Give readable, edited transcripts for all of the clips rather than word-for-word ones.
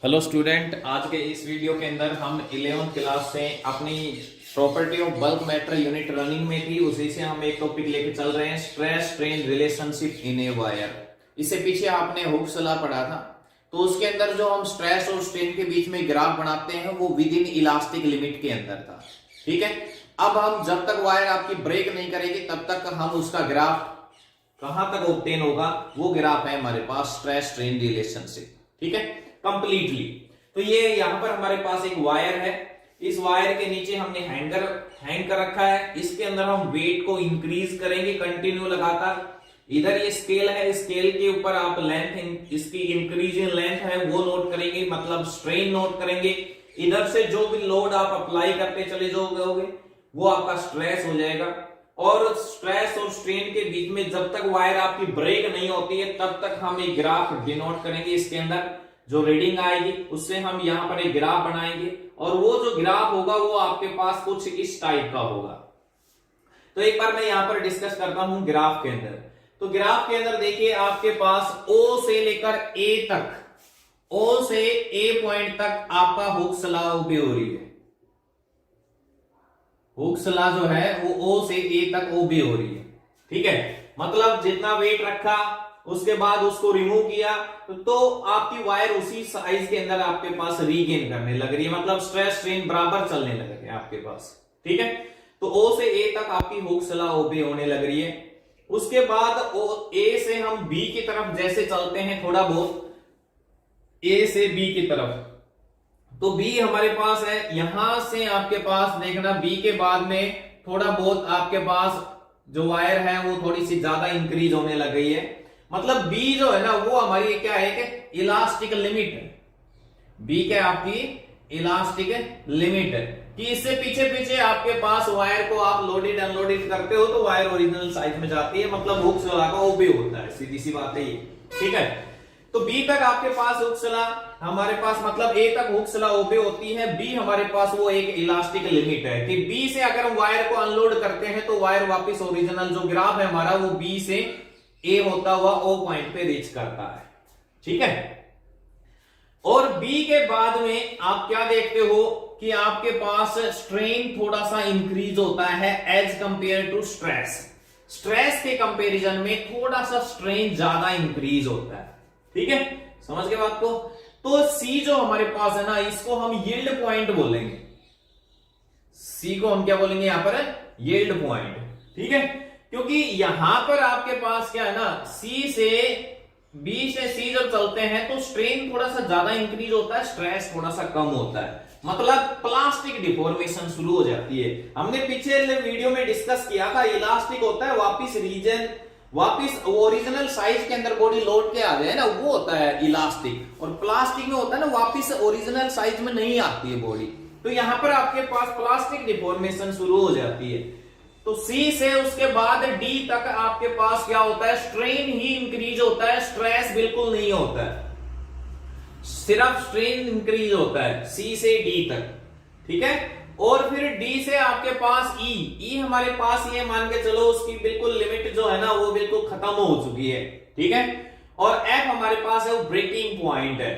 Hello student, आज के इस वीडियो के अंदर हम 11th क्लास से अपनी property of bulk matter unit running में थी, उसी से हम एक टॉपिक लेके चल रहे हैं, stress strain relationship in a wire. इससे पीछे आपने हुक्स लॉ पढ़ा था, तो उसके अंदर जो हम स्ट्रेस और स्ट्रेन के बीच में ग्राफ बनाते हैं वो विद इन इलास्टिक लिमिट के अंदर था। ठीक है, अब हम जब तक वायर आपकी ब्रेक नहीं करेगी तब तक हम उसका ग्राफ कहां तक ऑब्टेन होगा, वो ग्राफ है हमारे पास स्ट्रेस स्ट्रेन रिलेशनशिप। ठीक है, कंप्लीटली। तो ये यहां पर हमारे पास एक वायर है, इस वायर के नीचे हमने हैंग कर रखा है, इसके अंदर हम वेट को इंक्रीज करेंगे कंटिन्यू लगातार। इधर ये स्केल है, स्केल के ऊपर आप लेंथ इसकी इंक्रीज इन लेंथ है वो नोट करेंगे, मतलब स्ट्रेन नोट करेंगे। इधर से जो भी लोड आप अप्लाई करते चले जाओगे वो आपका स्ट्रेस हो जाएगा। और स्ट्रेस और स्ट्रेन के बीच में जब तक वायर आपकी ब्रेक नहीं होती है तब तक हम एक ग्राफ डिनोट करेंगे। इसके अंदर जो रीडिंग आएगी उससे हम यहां पर एक ग्राफ बनाएंगे, और वो जो ग्राफ होगा वो आपके पास कुछ इस टाइप का होगा। तो एक बार मैं यहां पर डिस्कस करता हूं ग्राफ के अंदर। तो ग्राफ के अंदर देखिए आपके पास O से लेकर A तक, O से A पॉइंट तक आपका हुक्स लॉ ओबे हो रही है। हुक्स लॉ जो है वो O से A तक ओबे हो रही है। ठीक है, मतलब जितना वेट रखा उसके बाद उसको रिमूव किया तो आपकी वायर उसी साइज के अंदर आपके पास रीगेन करने लग रही है, मतलब स्ट्रेस स्ट्रेन बराबर चलने लग रहे हैं आपके पास। ठीक है, तो O से A तक आपकी हुक्स लॉ ओबे होने लग रही है। उसके बाद A से हम B की तरफ जैसे चलते हैं थोड़ा बहुत, A से B की तरफ, तो B हमारे पास है, यहां से आपके पास देखना B के बाद में थोड़ा बहुत आपके पास जो वायर है वो थोड़ी सी ज्यादा इंक्रीज होने लग गई है। मतलब B जो है ना वो हमारी क्या है कि इलास्टिक लिमिट है। B क्या आपकी इलास्टिक लिमिट है कि इससे पीछे पीछे आपके पास वायर को आप लोडेड अनलोडेड करते हो तो वायर ओरिजिनल साइज में जाती है, मतलब हुक्स लॉ का ओबे होता है, सीधी सी बात है ये। ठीक है, तो B तक आपके पास हुक्स लॉ हमारे पास, मतलब A तक हुक्स लॉ ओबे होती है, B हमारे पास वो एक इलास्टिक लिमिट है कि B से अगर हम वायर को अनलोड करते हैं तो वायर वापस ओरिजिनल जो ग्राफ है हमारा वो B से A होता हुआ O पॉइंट पे रीच करता है। ठीक है, और B के बाद में आप क्या देखते हो कि आपके पास स्ट्रेन थोड़ा सा इंक्रीज होता है as compare to stress. Stress के कंपैरिजन में थोड़ा सा स्ट्रेन ज्यादा इंक्रीज होता है। ठीक है, समझ गए बात को। तो C जो हमारे पास है ना, इसको हम यील्ड पॉइंट बोलेंगे। C को हम क्या बोलेंगे यहां पर, यील्ड पॉइंट। ठीक है, क्योंकि यहां पर आपके पास क्या है ना, B से C जब चलते हैं तो स्ट्रेन थोड़ा सा ज्यादा इंक्रीज होता है, स्ट्रेस थोड़ा सा कम होता है, मतलब प्लास्टिक डिफॉर्मेशन शुरू हो जाती है। हमने पिछले वीडियो में डिस्कस किया था, इलास्टिक होता है वापिस ओरिजिनल साइज के अंदर बॉडी लौट के आ जाए ना, वो होता है इलास्टिक। और प्लास्टिक में होता है ना वापिस ओरिजिनल साइज में नहीं आती है बॉडी, तो यहां पर आपके पास प्लास्टिक डिफॉर्मेशन शुरू हो जाती है। तो C से उसके बाद D तक आपके पास क्या होता है, स्ट्रेन ही इंक्रीज होता है, स्ट्रेस बिल्कुल नहीं होता है, सिर्फ स्ट्रेन इंक्रीज होता है C से D तक। ठीक है, और फिर D से आपके पास E हमारे पास ये मान के चलो उसकी बिल्कुल लिमिट जो है ना वो बिल्कुल खत्म हो चुकी है। ठीक है, और F हमारे पास है वो ब्रेकिंग पॉइंट है।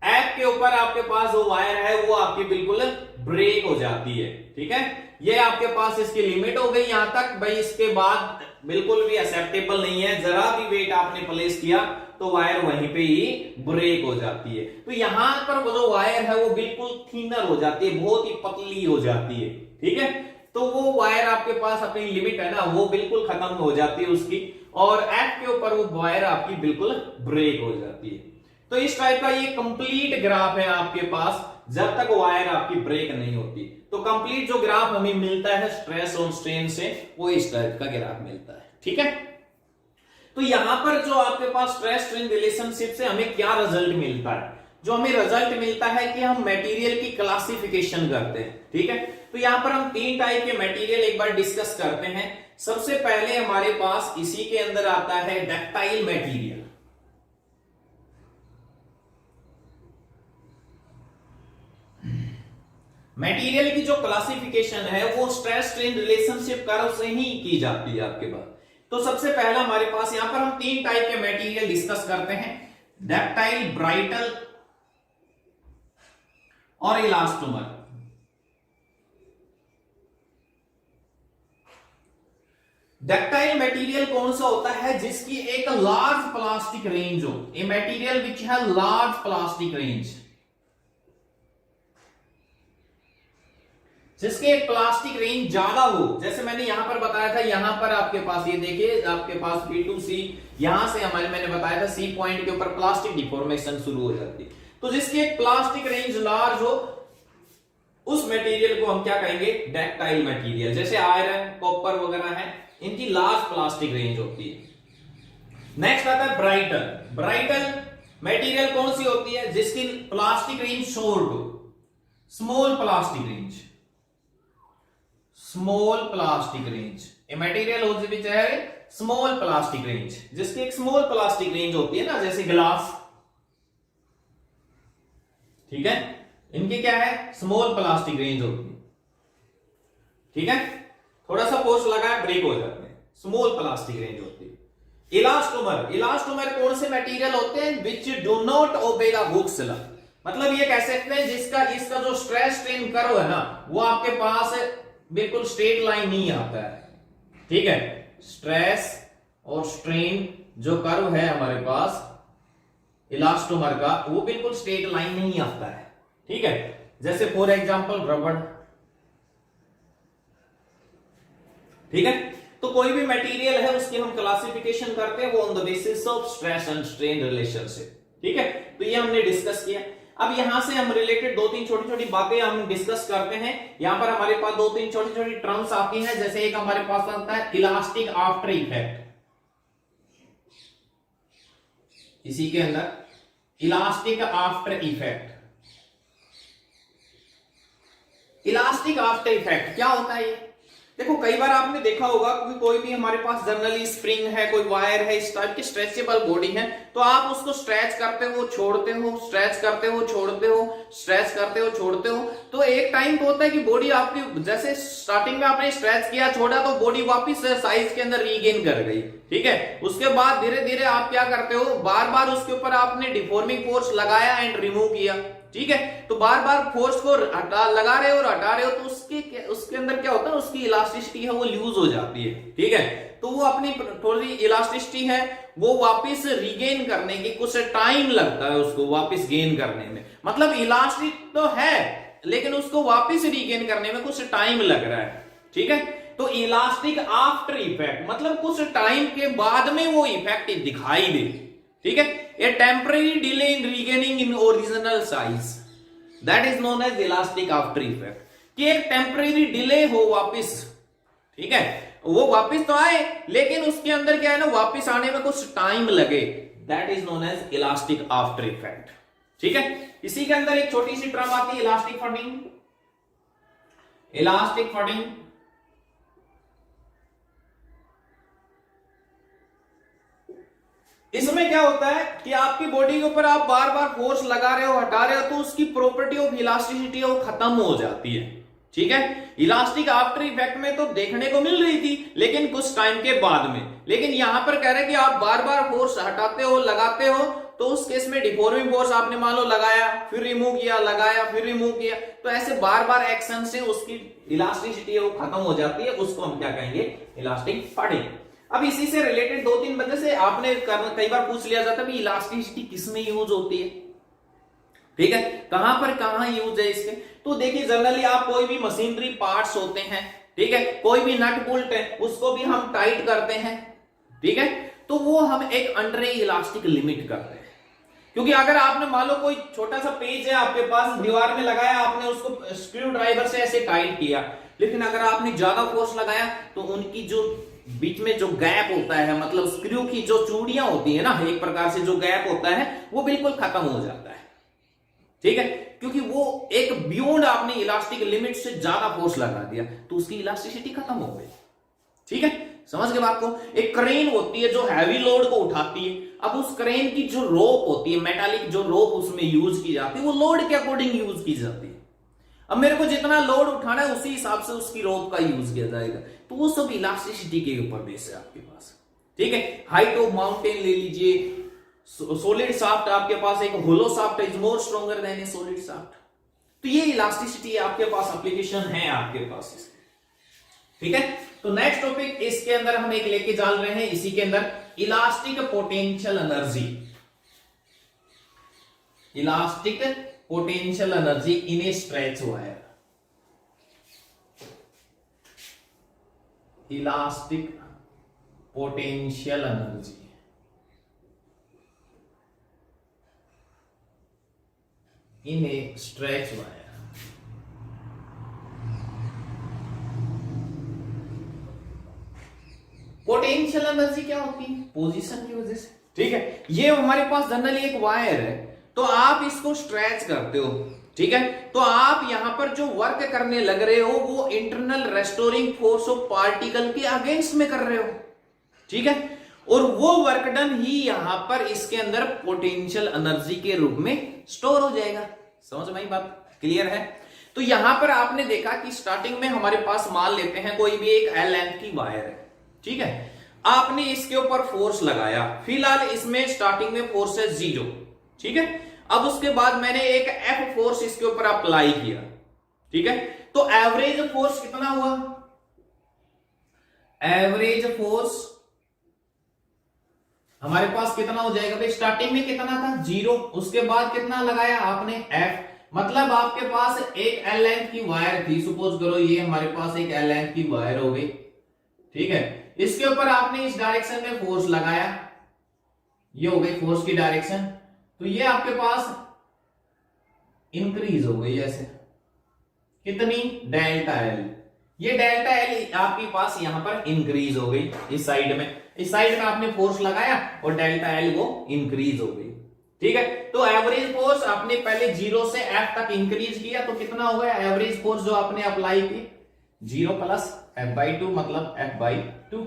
F के ऊपर आपके पास जो वायर है वो आपकी बिल्कुल ब्रेक हो जाती है। ठीक है, ये आपके पास इसकी लिमिट हो गई यहां तक भाई, इसके बाद बिल्कुल भी एक्सेप्टेबल नहीं है, जरा भी वेट आपने प्लेस किया तो वायर वहीं पे ही ब्रेक हो जाती है। तो यहां पर वो जो वायर है वो बिल्कुल थिनर हो जाती है, बहुत ही पतली हो जाती है। ठीक है, तो वो वायर आपके पास अपनी लिमिट है ना वो बिल्कुल खत्म हो जाती है उसकी, और F के ऊपर वो वायर आपकी बिल्कुल ब्रेक हो जाती है। तो इस टाइप का ये कंप्लीट ग्राफ है आपके पास जब तक वायर आपकी ब्रेक नहीं होती। तो कंप्लीट जो ग्राफ हमें मिलता है स्ट्रेस और स्ट्रेन से वो इस टाइप का ग्राफ मिलता है। ठीक है, तो यहां पर जो आपके पास स्ट्रेस स्ट्रेन रिलेशनशिप से हमें क्या रिजल्ट मिलता है, जो हमें रिजल्ट मिलता है कि हम मटेरियल की क्लासिफिकेशन करते हैं। ठीक है, तो यहां पर हम 3 टाइप के मटेरियल एक बार डिस्कस करते हैं। सबसे पहले हमारे पास इसी के अंदर आता है डक्टाइल मटेरियल। मटेरियल की जो क्लासिफिकेशन है वो स्ट्रेस स्ट्रेन रिलेशनशिप कर्व से ही की जाती है आपके पास। तो सबसे पहला हमारे पास यहां पर हम 3 टाइप के मटेरियल डिस्कस करते हैं, डक्टाइल, ब्राइटल और इलास्टोमर। डक्टाइल मटेरियल कौन सा होता है? जिसकी एक लार्ज प्लास्टिक रेंज हो, ए मटेरियल विच है लार्ज प्लास्टिक रेंज, जिसके एक प्लास्टिक रेंज ज्यादा हो। जैसे मैंने यहां पर बताया था, यहां पर आपके पास ये देखिए, आपके पास B2C, यहां से हमारे मैंने बताया था C पॉइंट के ऊपर प्लास्टिक डिफॉर्मेशन शुरू हो जाती है। तो जिसकी एक प्लास्टिक रेंज लार्ज हो, उस मटेरियल को हम क्या कहेंगे? Ductile material. जैसे आयरन, कॉपर वगैरह है, इनकी लार्ज प्लास्टिक रेंज होती है। नेक्स्ट आता है ब्राइटल। ब्राइटल मटेरियल कौन सी होती है? जिसकी प्लास्टिक रेंज शॉर्ट हो, small plastic range, small plastic range. A material होती विच है स्मॉल प्लास्टिक रेंज, जिसकी एक स्मॉल प्लास्टिक रेंज होती है ना, जैसे ग्लास, ठीक है, इनकी क्या है? स्मॉल प्लास्टिक रेंज होती है, ठीक है। थोड़ा सा फोर्स लगाए ब्रेक हो जाते हैं, स्मॉल प्लास्टिक रेंज होती है। इलास्टोमर। इलास्टोमर कौन से मटेरियल होते हैं? Which do not obey the Hooke's law. मतलब ये कह सकते हैं जिसका इसका जो स्ट्रेस स्ट्रेन कर्व है ना, वो आपके पास बिल्कुल स्ट्रेट लाइन नहीं आता है, ठीक है। स्ट्रेस और स्ट्रेन जो कर्व है हमारे पास इलास्टोमर का, वो बिल्कुल स्ट्रेट लाइन नहीं आता है, ठीक है। जैसे फॉर एग्जांपल रबड़, ठीक है। तो कोई भी मटेरियल है उसकी हम क्लासिफिकेशन करते हैं वो on the basis of stress and strain relationship, ठीक है। तो ये हमने डिस्कस किया। अब यहां से हम रिलेटेड दो तीन छोटी छोटी बातें हम डिस्कस करते हैं। यहां पर हमारे पास दो तीन छोटी छोटी टर्म्स आती हैं। जैसे एक हमारे पास आता है इलास्टिक आफ्टर इफेक्ट, इसी के अंदर elastic after effect. Elastic after effect क्या होता है? ये देखो, कई बार आपने देखा होगा कि कोई भी हमारे पास जनरली स्प्रिंग है, कोई वायर है, इस टाइप की स्ट्रेचेबल बॉडी है, तो आप उसको स्ट्रेच करते हो, छोड़ते हो, स्ट्रेच करते हो, छोड़ते हो, स्ट्रेच करते हो, छोड़ते हो। तो एक टाइम तो होता है कि बॉडी आपकी, जैसे स्टार्टिंग में आपने स्ट्रेच किया, छोड़ा, तो बॉडी वापस साइज के अंदर रीगेन कर गई, ठीक है। उसके बाद धीरे धीरे आप क्या करते हो, बार बार उसके ऊपर आपने डिफॉर्मिंग फोर्स लगाया एंड रिमूव किया, ठीक है। तो बार बार फोर्स को लगा रहे हो और हटा रहे हो, तो उसके अंदर क्या होता है, उसकी इलास्टिसिटी है वो लूज हो जाती है, ठीक है। तो वो अपनी थोड़ी इलास्टिसिटी है वो वापस रीगेन करने की कुछ टाइम लगता है उसको वापस गेन करने में। मतलब इलास्टिक तो है लेकिन उसको वापस रीगेन करने में कुछ टाइम लग रहा है, ठीक है। तो इलास्टिक आफ्टर इफेक्ट मतलब कुछ टाइम के बाद में वो इफेक्ट दिखाई दे, ठीक है। A temporary delay in regaining in original size, that is known as elastic after effect। कि एक टेम्परेरी डिले हो वापस, ठीक है, वो वापस तो आए लेकिन उसके अंदर क्या है ना, वापस आने में कुछ टाइम लगे, that is known as elastic after effect, ठीक है। इसी के अंदर एक छोटी सी टर्म आती है इलास्टिक फटिंग। इलास्टिक फटिंग इसमें क्या होता है कि आपकी बॉडी के ऊपर आप बार बार फोर्स लगा रहे हो, हटा रहे हो, तो उसकी प्रॉपर्टी ऑफ इलास्टिसिटी वो खत्म हो जाती है, ठीक है। इलास्टिक आफ्टर इफेक्ट में तो देखने को मिल रही थी लेकिन कुछ टाइम के बाद में, लेकिन यहां पर कह रहे हैं कि आप बार बार फोर्स हटाते हो, लगाते हो, तो उस केस में डिफॉर्मिंग फोर्स आपने मान लो लगाया, फिर रिमूव किया, लगाया, फिर रिमूव किया, तो ऐसे बार बार एक्शन से उसकी इलास्टिसिटी वो खत्म हो जाती है। उसको हम क्या कहेंगे? इलास्टिक फटिंग। अब इसी से रिलेटेड दो तीन वजह से आपने कई बार पूछ लिया जाता है कि इलास्टिसिटी किसमें यूज होती है, ठीक है, कहां पर कहां यूज है इसके। तो देखिए जनरली आप कोई भी मशीनरी पार्ट्स होते हैं, ठीक है, कोई भी नट बोल्ट है उसको भी हम टाइट करते हैं, ठीक है, तो वो हम एक अंडर इलास्टिक लिमिट करते हैं। क्योंकि अगर आपने मान लो कोई छोटा सा पेज है आपके पास, दीवार में लगाया, आपने उसको स्क्रू ड्राइवर से ऐसे टाइट किया, लेकिन अगर आपने ज्यादा फोर्स लगाया तो उनकी जो बीच में जो गैप होता है, मतलब स्क्रू की जो चूड़ियां होती है ना, एक प्रकार से जो गैप होता है वो बिल्कुल खत्म हो जाता है, ठीक है, क्योंकि वो एक बियॉन्ड आपने इलास्टिक लिमिट से ज्यादा फोर्स लगा दिया तो उसकी इलास्टिसिटी खत्म हो गई, ठीक है। समझ गए बात को? एक क्रेन होती है जो हैवी लोड को उठाती है, अब उस क्रेन की जो रोप होती है, मेटालिक जो रोप उसमें यूज की जाती है, वो लोड के अकॉर्डिंग यूज की जाती है। अब मेरे को जितना लोड उठाना है उसी हिसाब से उसकी रोप का यूज किया जाएगा, तो वो सब इलास्टिसिटी के ऊपर बेस है आपके पास, ठीक है। हाइट ऑफ माउंटेन ले लीजिए, सॉलिड शाफ्ट आपके पास एक hollow shaft is more stronger than a solid shaft, तो ये इलास्टिसिटी आपके पास एप्लीकेशन है आपके पास इसकी, ठीक है। तो नेक्स्ट टॉपिक इसके अंदर हम एक लेके चल रहे हैं, इसी के अंदर elastic potential energy, elastic potential energy in A stretch wire, elastic potential energy in A stretch wire. Potential energy क्या होती है? पोजीशन की वजह से, ठीक है। ये हमारे पास जनरली एक वायर है, तो आप इसको स्ट्रेच करते हो, ठीक है। तो आप यहां पर जो वर्क करने लग रहे हो वो internal restoring force of particle के अगेंस्ट में कर रहे हो, ठीक है। और वो वर्क डन ही यहां पर इसके अंदर पोटेंशियल एनर्जी के रूप में स्टोर हो जाएगा। समझ में आई बात? क्लियर है? तो यहां पर आपने देखा कि स्टार्टिंग में हमारे पास मान लेते हैं कोई भी एक एल लेंथ की वायर है, ठीक है। आपने इसके ऊपर फोर्स लगाया, फिलहाल इसमें स्टार्टिंग में फोर्स है 0, ठीक है। अब उसके बाद मैंने एक एफ फोर्स इसके ऊपर अप्लाई किया, ठीक है। तो एवरेज फोर्स कितना हुआ? एवरेज फोर्स हमारे पास कितना हो जाएगा भाई? स्टार्टिंग में कितना था? 0, उसके बाद कितना लगाया आपने? एफ। मतलब आपके पास एक एल लेंथ की वायर थी, सपोज करो ये हमारे पास एक एल लेंथ की वायर हो गई, ठीक है। इसके ऊपर आपने इस डायरेक्शन में फोर्स लगाया, ये हो गई फोर्स की डायरेक्शन, तो ये आपके पास इंक्रीज हो गई, ऐसे कितनी? Delta L. ये डेल्टा एल आपके पास यहां पर इंक्रीज हो गई, इस साइड में, इस साइड में आपने फोर्स लगाया और डेल्टा एल वो इंक्रीज हो गई, ठीक है। तो एवरेज फोर्स आपने पहले 0 से एफ तक इंक्रीज किया, तो कितना हो गया एवरेज फोर्स जो आपने अप्लाई की? 0 प्लस f/2 मतलब f/2।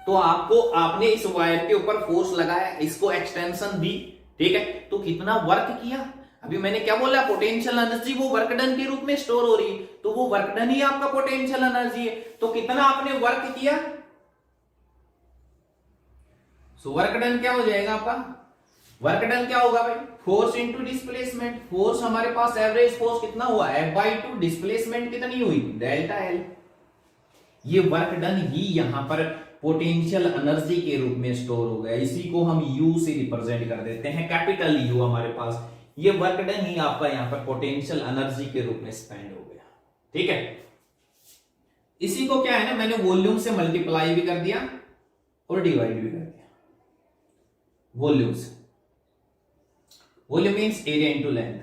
तो आपने इस वायर के ऊपर फोर्स लगाया, इसको एक्सटेंशन दी, ठीक है। तो कितना वर्क किया? अभी मैंने क्या बोला? पोटेंशियल एनर्जी वो वर्क डन के रूप में स्टोर हो रही है, तो वो वर्क डन ही आपका पोटेंशियल एनर्जी है। तो कितना आपने वर्क किया? सो वर्क डन क्या हो जाएगा आपका? वर्क डन क्या होगा भाई? Force into displacement. फोर्स हमारे पास एवरेज फोर्स कितना हुआ? f/2। डिस्प्लेसमेंट कितनी हुई? Delta L. ये वर्क डन ही यहां पर पोटेंशियल एनर्जी के रूप में स्टोर हो गया, इसी को हम U से रिप्रेजेंट कर देते हैं, कैपिटल U हमारे पास। ये वर्क डन ही आपका यहां पर पोटेंशियल एनर्जी के रूप में स्पेंड हो गया, ठीक है। इसी को क्या है ना, मैंने वॉल्यूम से मल्टीप्लाई भी कर दिया और डिवाइड भी कर दिया। वॉल्यूम से, volume means area into length,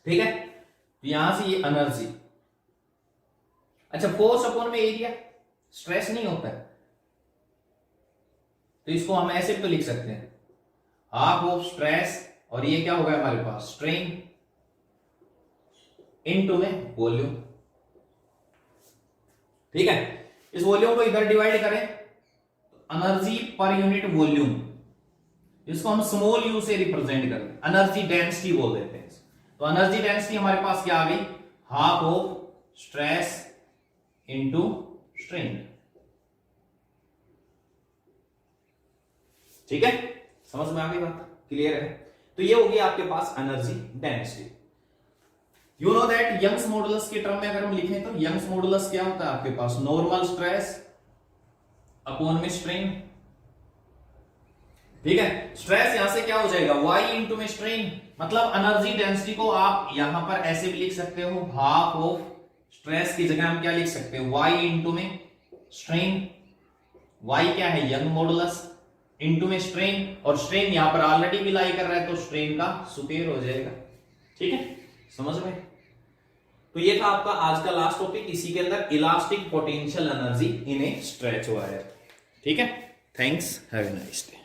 ठीक है। तो यहां से ये एनर्जी, अच्छा फोर्स अपॉन में एरिया, स्ट्रेस नहीं होता है, तो इसको हम ऐसे तो लिख सकते हैं हाफ ऑफ स्ट्रेस, और ये क्या होगा हमारे पास? स्ट्रेन इनटू में वॉल्यूम, ठीक है। इस वॉल्यूम को इधर डिवाइड करें, एनर्जी पर यूनिट वॉल्यूम, इसको हम स्मॉल u से रिप्रेजेंट करें, एनर्जी डेंसिटी बोल देते हैं। तो एनर्जी डेंसिटी हमारे पास क्या आ गई? Half of stress into strain, ठीक है। समझ में आ गई बात? क्लियर है? तो ये होगी आपके पास energy density. You know that Young's modulus के टर्म में अगर हम लिखें तो यंग्स मॉडुलस क्या होता है आपके पास? नॉर्मल स्ट्रेस अपॉन में स्ट्रेन, ठीक है। स्ट्रेस यहां से क्या हो जाएगा? y इंटू में स्ट्रेन, मतलब एनर्जी डेंसिटी को आप यहां पर ऐसे भी लिख सकते हो, हाफ ऑफ स्ट्रेस की जगह हम क्या लिख सकते हैं? y इंटू में स्ट्रेन। y क्या है? यंग मॉडुलस इंटू में स्ट्रेन, और स्ट्रेन यहां पर ऑलरेडी भी लाई कर रहा है, तो स्ट्रेन का सुपेयर हो जाएगा, ठीक है। समझ में? तो ये था आपका आज का लास्ट टॉपिक, इसी के अंदर elastic potential energy in A stretch wire, ठीक है। Thanks, have a nice day.